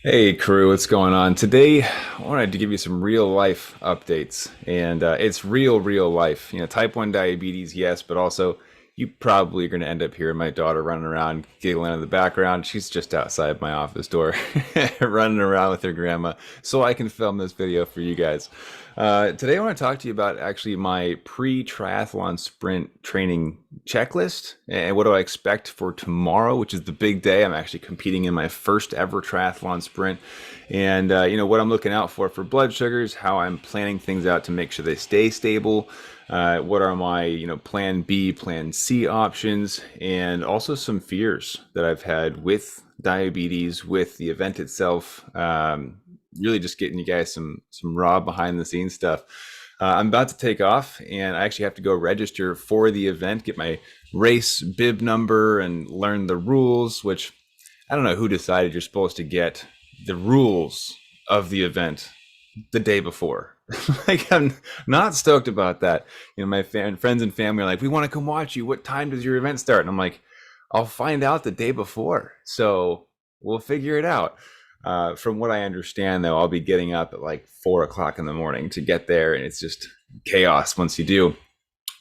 Hey crew, what's going on? Today, I wanted to give you some real life updates, and it's real life. Type 1 diabetes, yes, but also you probably are going to end up hearing my daughter running around, giggling in the background. She's just outside my office door, running around with her grandma, so I can film this video for you guys. Today, I want to talk to you about actually my pre-triathlon sprint training checklist and what do I expect for tomorrow, which is the big day. I'm actually competing in my first ever triathlon sprint, and what I'm looking out for blood sugars, how I'm planning things out to make sure they stay stable. What are my plan B, plan C options, and also some fears that I've had with diabetes, with the event itself. Really just getting you guys some raw behind the scenes stuff. I'm about to take off, and I actually have to go register for the event, get my race bib number, and learn the rules. Which I don't know who decided you're supposed to get the rules of the event the day before. Like, I'm not stoked about that. My friends and family are like, "We want to come watch you. What time does your event start?" And I'm like, "I'll find out the day before, so we'll figure it out." From what I understand, though, I'll be getting up at like 4 o'clock in the morning to get there, and it's just chaos once you do.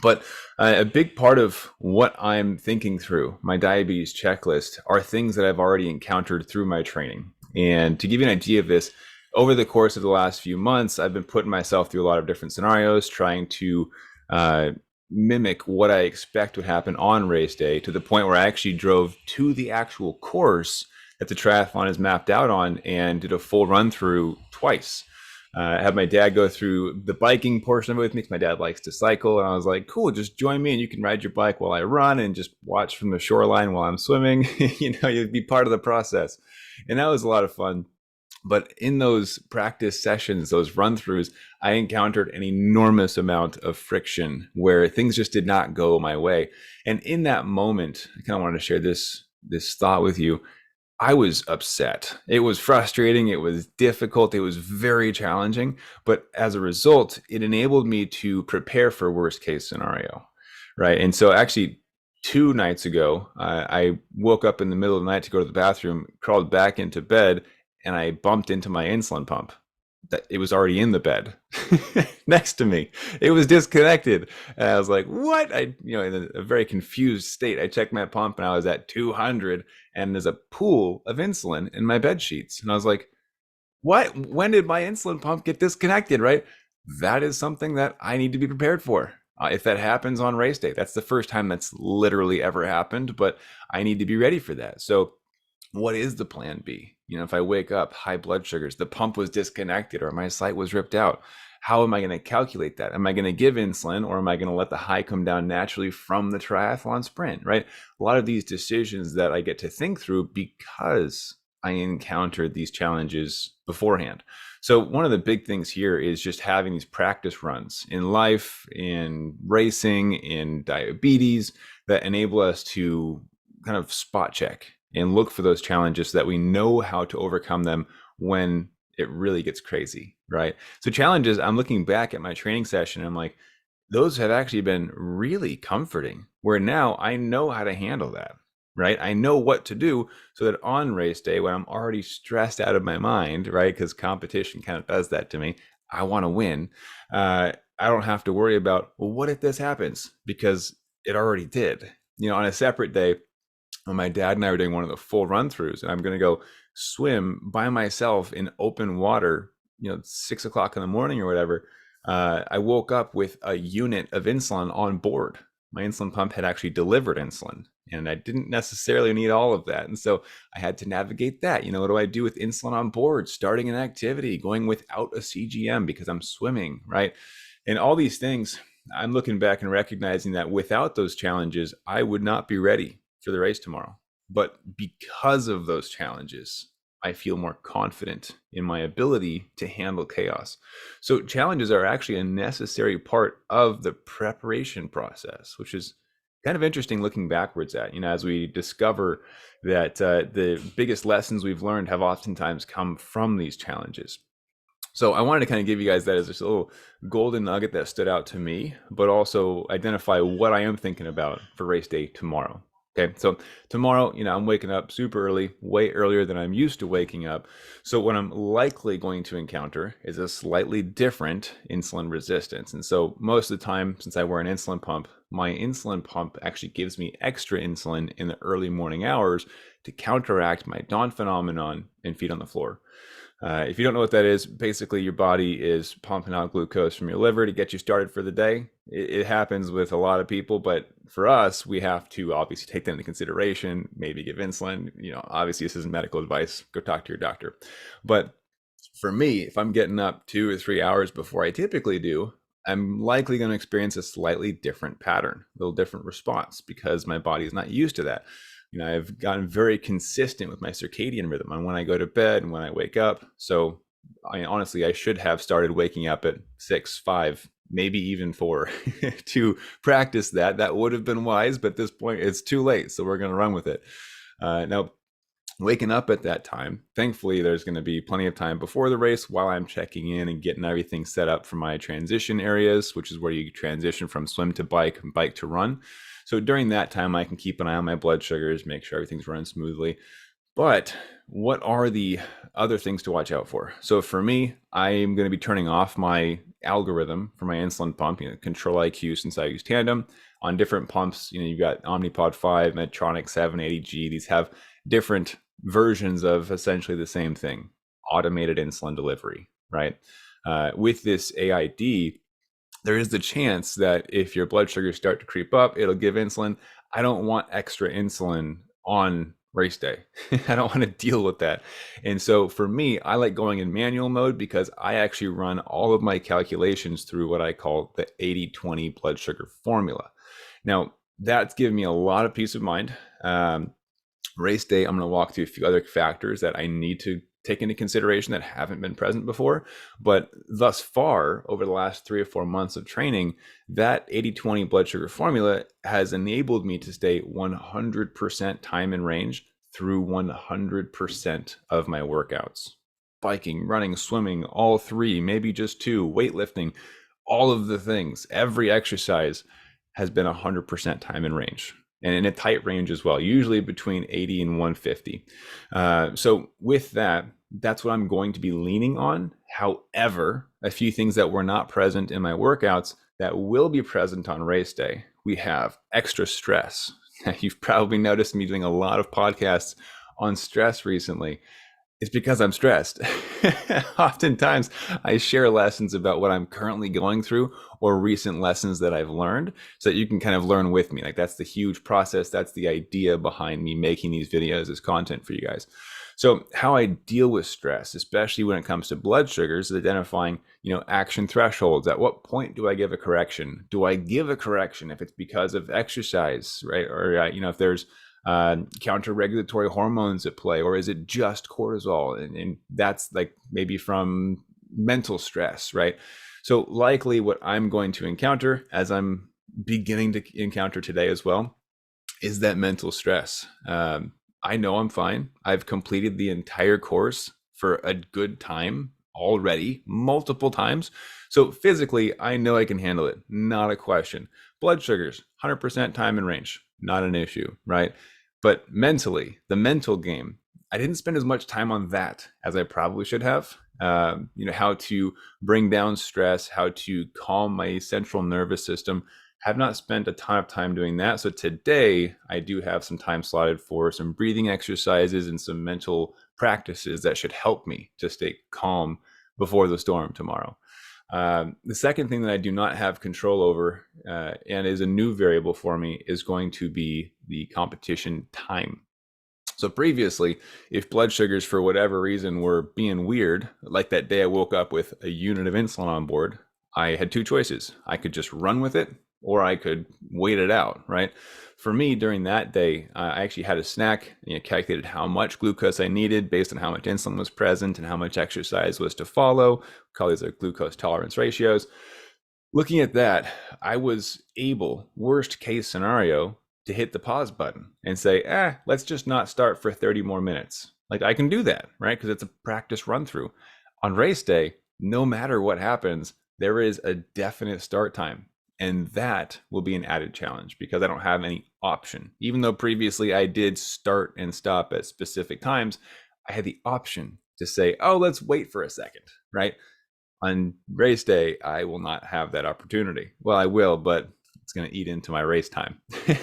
But a big part of what I'm thinking through my diabetes checklist are things that I've already encountered through my training. And to give you an idea of this, over the course of the last few months, I've been putting myself through a lot of different scenarios, trying to uh, mimic what I expect would happen on race day, to the point where I actually drove to the actual course that the triathlon is mapped out on and did a full run through twice. I had my dad go through the biking portion of it with me because my dad likes to cycle. And I was like, cool, just join me and you can ride your bike while I run and just watch from the shoreline while I'm swimming. You'd be part of the process. And that was a lot of fun. But in those practice sessions, those run throughs, I encountered an enormous amount of friction where things just did not go my way. And in that moment, I kind of wanted to share this thought with you. I was upset. It was frustrating. It was difficult. It was very challenging. But as a result, it enabled me to prepare for worst case scenario. Right. And so actually, 2 nights ago, I woke up in the middle of the night to go to the bathroom, crawled back into bed, and I bumped into my insulin pump. That it was already in the bed next to me. It was disconnected. And I was like, what? In a very confused state, I checked my pump and I was at 200, and there's a pool of insulin in my bed sheets. And I was like, what? When did my insulin pump get disconnected? Right? That is something that I need to be prepared for. If that happens on race day, that's the first time that's literally ever happened, but I need to be ready for that. So what is the plan B? If I wake up, high blood sugars, the pump was disconnected or my site was ripped out, how am I going to calculate that? Am I going to give insulin, or am I going to let the high come down naturally from the triathlon sprint, right? A lot of these decisions that I get to think through because I encountered these challenges beforehand. So one of the big things here is just having these practice runs in life, in racing, in diabetes, that enable us to kind of spot check and look for those challenges so that we know how to overcome them when it really gets crazy, right? So challenges, I'm looking back at my training session and I'm like, those have actually been really comforting, where now I know how to handle that, right? I know what to do so that on race day, when I'm already stressed out of my mind, right? Because competition kind of does that to me. I want to win. I don't have to worry about, well, what if this happens? Because it already did. On a separate day, when my dad and I were doing one of the full run throughs, and I'm going to go swim by myself in open water, 6 o'clock in the morning or whatever. I woke up with a unit of insulin on board. My insulin pump had actually delivered insulin, and I didn't necessarily need all of that. And so I had to navigate that. What do I do with insulin on board, starting an activity, going without a CGM because I'm swimming, right? And all these things, I'm looking back and recognizing that without those challenges, I would not be ready for the race tomorrow. But because of those challenges, I feel more confident in my ability to handle chaos. So challenges are actually a necessary part of the preparation process, which is kind of interesting looking backwards at, as we discover that the biggest lessons we've learned have oftentimes come from these challenges. So I wanted to kind of give you guys that as just a little golden nugget that stood out to me, but also identify what I am thinking about for race day tomorrow. Okay, so tomorrow, I'm waking up super early, way earlier than I'm used to waking up. So what I'm likely going to encounter is a slightly different insulin resistance. And so most of the time, since I wear an insulin pump, my insulin pump actually gives me extra insulin in the early morning hours to counteract my dawn phenomenon and feet on the floor. If you don't know what that is, basically your body is pumping out glucose from your liver to get you started for the day. It happens with a lot of people, but for us, we have to obviously take that into consideration, maybe give insulin. Obviously this isn't medical advice. Go talk to your doctor. But for me, if I'm getting up 2 or 3 hours before I typically do, I'm likely going to experience a slightly different pattern, a little different response because my body is not used to that. I've gotten very consistent with my circadian rhythm on when I go to bed and when I wake up. So honestly, I should have started waking up at 6, 5, maybe even 4 to practice that. That would have been wise, but at this point it's too late. So we're going to run with it. Now, waking up at that time, thankfully there's going to be plenty of time before the race while I'm checking in and getting everything set up for my transition areas, which is where you transition from swim to bike and bike to run. So during that time, I can keep an eye on my blood sugars, make sure everything's running smoothly. But what are the other things to watch out for? So for me, I'm going to be turning off my algorithm for my insulin pump, Control IQ, since I use Tandem. On different pumps, you've got Omnipod 5, Medtronic 780G. These have different versions of essentially the same thing, automated insulin delivery, right? With this AID, there is the chance that if your blood sugars start to creep up, it'll give insulin. I don't want extra insulin on race day. I don't want to deal with that. And so for me, I like going in manual mode because I actually run all of my calculations through what I call the 80-20 blood sugar formula. Now, that's given me a lot of peace of mind. Race day, I'm going to walk through a few other factors that I need to take into consideration that haven't been present before. But thus far, over the last 3 or 4 months of training, that 80-20 blood sugar formula has enabled me to stay 100% time in range through 100% of my workouts. Biking, running, swimming, all three, maybe just two, weightlifting, all of the things, every exercise has been 100% time in range. And in a tight range as well, usually between 80 and 150. So with that, that's what I'm going to be leaning on. However, a few things that were not present in my workouts that will be present on race day. We have extra stress. You've probably noticed me doing a lot of podcasts on stress recently. It's because I'm stressed. Oftentimes, I share lessons about what I'm currently going through or recent lessons that I've learned so that you can kind of learn with me. Like that's the huge process. That's the idea behind me making these videos as content for you guys. So how I deal with stress, especially when it comes to blood sugars, is identifying, action thresholds. At what point do I give a correction? Do I give a correction if it's because of exercise, right? Or, if there's counter-regulatory hormones at play, or is it just cortisol? And that's like maybe from mental stress, right? So likely what I'm going to encounter, as I'm beginning to encounter today as well, is that mental stress. I know I'm fine. I've completed the entire course for a good time already, multiple times. So physically, I know I can handle it. Not a question. Blood sugars, 100% time in range, not an issue, right? But mentally, the mental game, I didn't spend as much time on that as I probably should have. How to bring down stress, how to calm my central nervous system. Have not spent a ton of time doing that. So today I do have some time slotted for some breathing exercises and some mental practices that should help me to stay calm before the storm tomorrow. The second thing that I do not have control over and is a new variable for me is going to be the competition time. So previously, if blood sugars for whatever reason were being weird, like that day I woke up with a unit of insulin on board, I had two choices. I could just run with it or I could wait it out, right? For me, during that day, I actually had a snack, calculated how much glucose I needed based on how much insulin was present and how much exercise was to follow. We call these glucose tolerance ratios. Looking at that, I was able, worst case scenario, to hit the pause button and say, let's just not start for 30 more minutes. Like I can do that, right? Because it's a practice run through. On race day, no matter what happens, there is a definite start time. And that will be an added challenge because I don't have any option. Even though previously I did start and stop at specific times, I had the option to say, oh, let's wait for a second, right? On race day, I will not have that opportunity. Well, I will, but it's going to eat into my race time.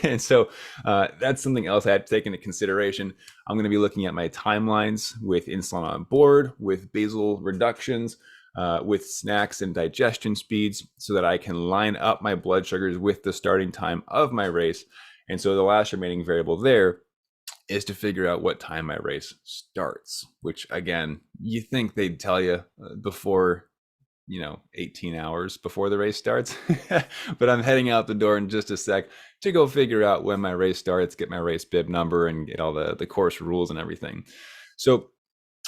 And so that's something else I had to take into consideration. I'm going to be looking at my timelines with insulin on board, with basal reductions, with snacks and digestion speeds, so that I can line up my blood sugars with the starting time of my race. And so the last remaining variable there is to figure out what time my race starts, which again, you think they'd tell you before 18 hours before the race starts. But I'm heading out the door in just a sec to go figure out when my race starts, get my race bib number, and get all the course rules and everything. So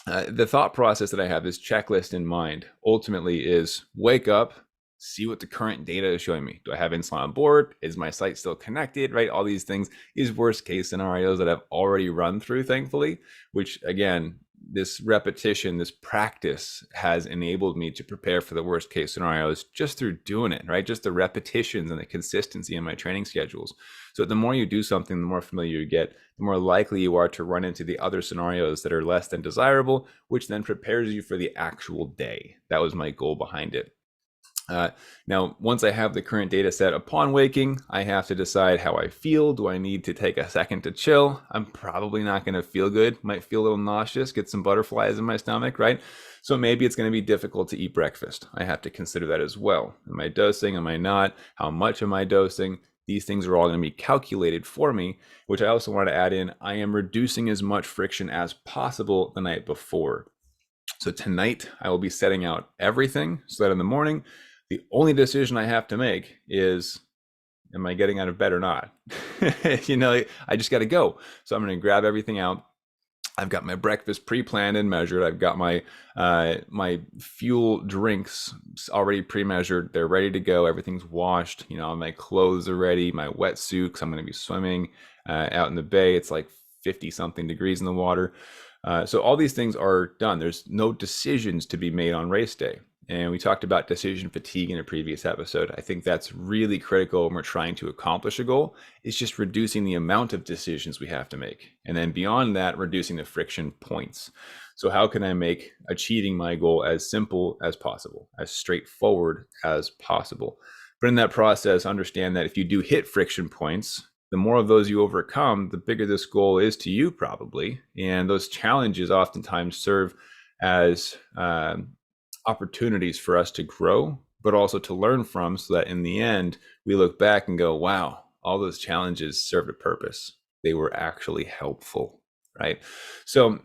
the thought process that I have, this checklist in mind, ultimately is wake up, see what the current data is showing me. Do I have insulin on board? Is my site still connected, right? All these things is worst case scenarios that I've already run through, thankfully, which again, this repetition, this practice has enabled me to prepare for the worst case scenarios just through doing it, right? Just the repetitions and the consistency in my training schedules. So the more you do something, the more familiar you get, the more likely you are to run into the other scenarios that are less than desirable, which then prepares you for the actual day. That was my goal behind it. Now, once I have the current data set upon waking, I have to decide how I feel. Do I need to take a second to chill? I'm probably not going to feel good. Might feel a little nauseous, get some butterflies in my stomach, right? So maybe it's going to be difficult to eat breakfast. I have to consider that as well. Am I dosing? Am I not? How much am I dosing? These things are all going to be calculated for me, which I also want to add in. I am reducing as much friction as possible the night before. So tonight I will be setting out everything so that in the morning, the only decision I have to make is, am I getting out of bed or not? I just got to go. So I'm going to grab everything out. I've got my breakfast pre-planned and measured. I've got my fuel drinks already pre-measured. They're ready to go. Everything's washed. My clothes are ready. My wetsuit, because I'm going to be swimming out in the bay. It's like 50 something degrees in the water. So all these things are done. There's no decisions to be made on race day. And we talked about decision fatigue in a previous episode. I think that's really critical when we're trying to accomplish a goal. It's just reducing the amount of decisions we have to make. And then beyond that, reducing the friction points. So how can I make achieving my goal as simple as possible, as straightforward as possible? But in that process, understand that if you do hit friction points, the more of those you overcome, the bigger this goal is to you probably. And those challenges oftentimes serve as opportunities for us to grow, but also to learn from, so that in the end, we look back and go, wow, all those challenges served a purpose. They were actually helpful, right? So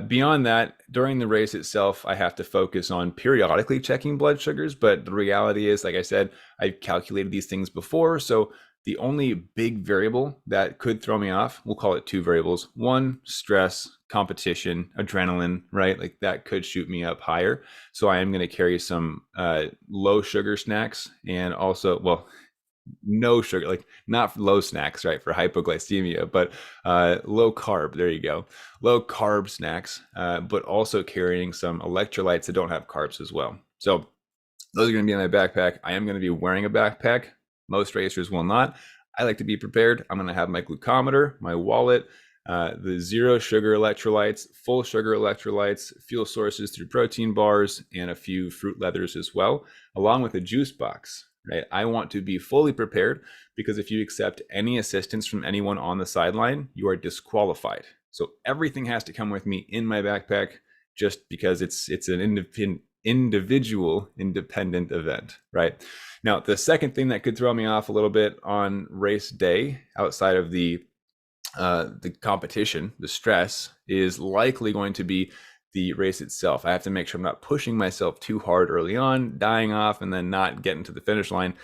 beyond that, during the race itself, I have to focus on periodically checking blood sugars. But the reality is, like I said, I've calculated these things before. So the only big variable that could throw me off, we'll call it two variables. One, stress, competition, adrenaline, right? Like that could shoot me up higher. So I am going to carry some low sugar snacks, and also, well, no sugar, like not low snacks, right? For hypoglycemia, but low carb, there you go. Low carb snacks, but also carrying some electrolytes that don't have carbs as well. So those are going to be in my backpack. I am going to be wearing a backpack. Most racers will not. I like to be prepared. I'm going to have my glucometer, my wallet, the zero sugar electrolytes, full sugar electrolytes, fuel sources through protein bars, and a few fruit leathers as well, along with a juice box, right? I want to be fully prepared, because if you accept any assistance from anyone on the sideline, you are disqualified. So everything has to come with me in my backpack, just because it's an individual independent event, right? Now, the second thing that could throw me off a little bit on race day, outside of the competition, the stress, is likely going to be the race itself. I have to make sure I'm not pushing myself too hard early on, dying off, and then not getting to the finish line.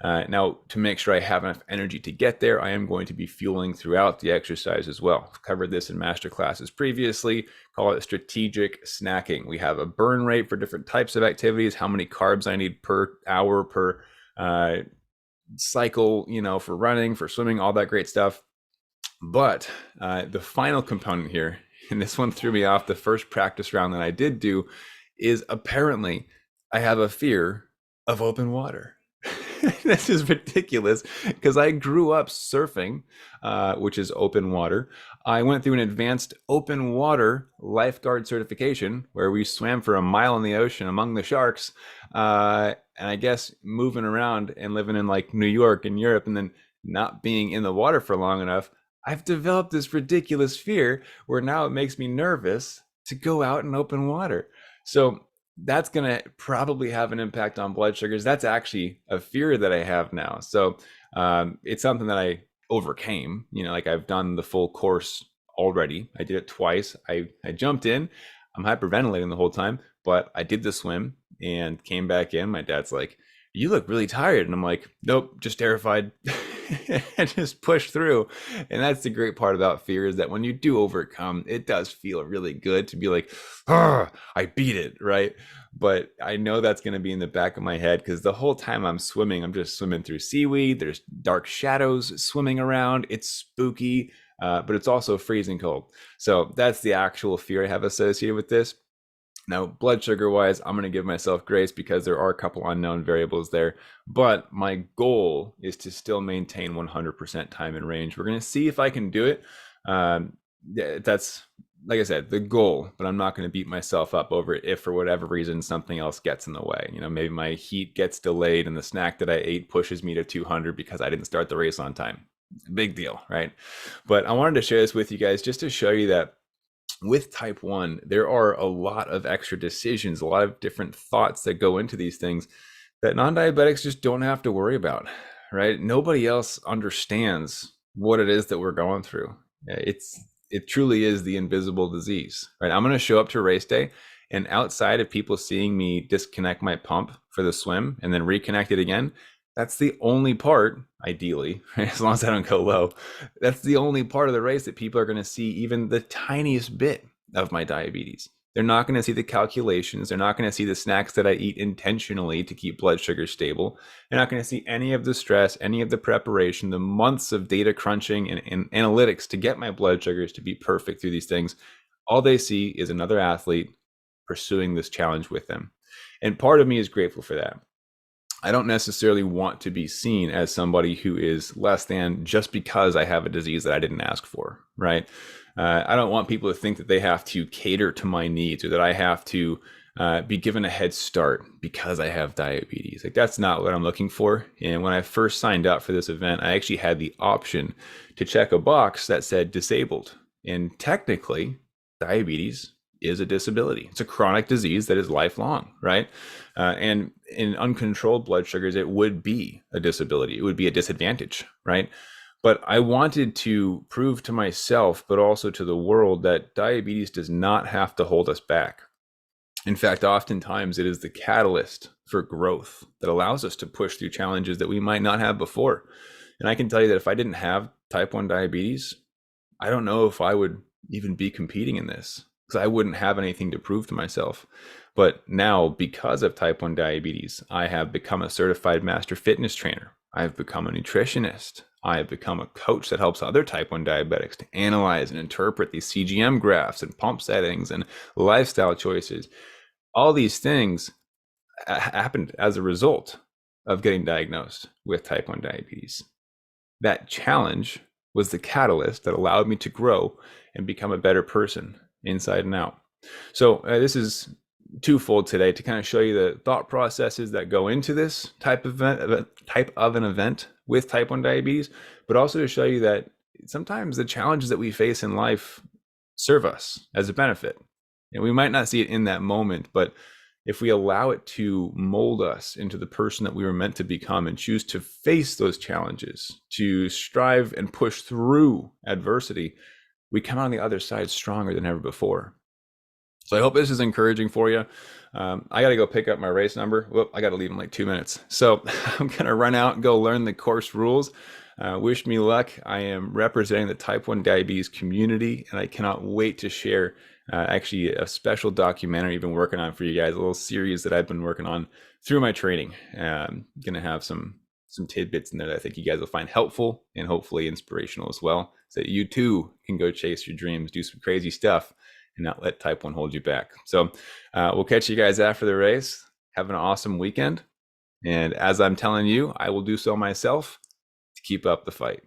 Now, to make sure I have enough energy to get there, I am going to be fueling throughout the exercise as well. I've covered this in master classes previously. Call it strategic snacking. We have a burn rate for different types of activities, how many carbs I need per hour, per cycle, for running, for swimming, all that great stuff. But the final component here, and this one threw me off the first practice round that I did do, is apparently I have a fear of open water. This is ridiculous because I grew up surfing, which is open water. I went through an advanced open water lifeguard certification where we swam for a mile in the ocean among the sharks. And I guess moving around and living in like New York and Europe and then not being in the water for long enough, I've developed this ridiculous fear where now it makes me nervous to go out in open water. So that's going to probably have an impact on blood sugars. That's actually a fear that I have now. So it's something that I overcame. Like I've done the full course already. I did it twice. I jumped in. I'm hyperventilating the whole time, but I did the swim and came back in. My dad's like, "You look really tired." And I'm like, "Nope, just terrified." And just push through. And that's the great part about fear is that when you do overcome, it does feel really good to be like, "Oh, I beat it," right? But I know that's going to be in the back of my head because the whole time I'm swimming, I'm just swimming through seaweed. There's dark shadows swimming around. It's spooky, but it's also freezing cold. So that's the actual fear I have associated with this. Now, blood sugar wise, I'm going to give myself grace because there are a couple unknown variables there. But my goal is to still maintain 100% time in range. We're going to see if I can do it. That's, like I said, the goal, but I'm not going to beat myself up over it if for whatever reason something else gets in the way. Maybe my heat gets delayed and the snack that I ate pushes me to 200 because I didn't start the race on time. Big deal, right? But I wanted to share this with you guys just to show you that with type 1, there are a lot of extra decisions, a lot of different thoughts that go into these things that non-diabetics just don't have to worry about, right? Nobody else understands what it is that we're going through. It truly is the invisible disease, right? I'm going to show up to race day, and outside of people seeing me disconnect my pump for the swim and then reconnect it again, that's the only part, ideally, right? As long as I don't go low, that's the only part of the race that people are going to see even the tiniest bit of my diabetes. They're not going to see the calculations. They're not going to see the snacks that I eat intentionally to keep blood sugar stable. They're not going to see any of the stress, any of the preparation, the months of data crunching and analytics to get my blood sugars to be perfect through these things. All they see is another athlete pursuing this challenge with them. And part of me is grateful for that. I don't necessarily want to be seen as somebody who is less than just because I have a disease that I didn't ask for, right? I don't want people to think that they have to cater to my needs or that I have to be given a head start because I have diabetes. Like that's not what I'm looking for. And when I first signed up for this event, I actually had the option to check a box that said disabled. And technically, diabetes is a disability. It's a chronic disease that is lifelong, right? And in uncontrolled blood sugars, it would be a disability. It would be a disadvantage, right? But I wanted to prove to myself, but also to the world, that diabetes does not have to hold us back. In fact, oftentimes it is the catalyst for growth that allows us to push through challenges that we might not have before. And I can tell you that if I didn't have type 1 diabetes, I don't know if I would even be competing in this, because I wouldn't have anything to prove to myself. But now, because of type 1 diabetes, I have become a certified master fitness trainer. I've become a nutritionist. I have become a coach that helps other type 1 diabetics to analyze and interpret these CGM graphs and pump settings and lifestyle choices. All these things happened as a result of getting diagnosed with type 1 diabetes. That challenge was the catalyst that allowed me to grow and become a better person inside and out. So this is twofold today to kind of show you the thought processes that go into this type of an event with type 1 diabetes, but also to show you that sometimes the challenges that we face in life serve us as a benefit. And we might not see it in that moment, but if we allow it to mold us into the person that we were meant to become and choose to face those challenges, to strive and push through adversity, we come out on the other side stronger than ever before. So I hope this is encouraging for you. I got to go pick up my race number. Whoop, I got to leave in like 2 minutes. So I'm going to run out and go learn the course rules. Wish me luck. I am representing the type 1 diabetes community, and I cannot wait to share actually a special documentary I've been working on for you guys, a little series that I've been working on through my training. Going to have some tidbits in there that I think you guys will find helpful and hopefully inspirational as well, so that you too can go chase your dreams, do some crazy stuff, and not let type 1 hold you back. So we'll catch you guys after the race. Have an awesome weekend. And as I'm telling you, I will do so myself to keep up the fight.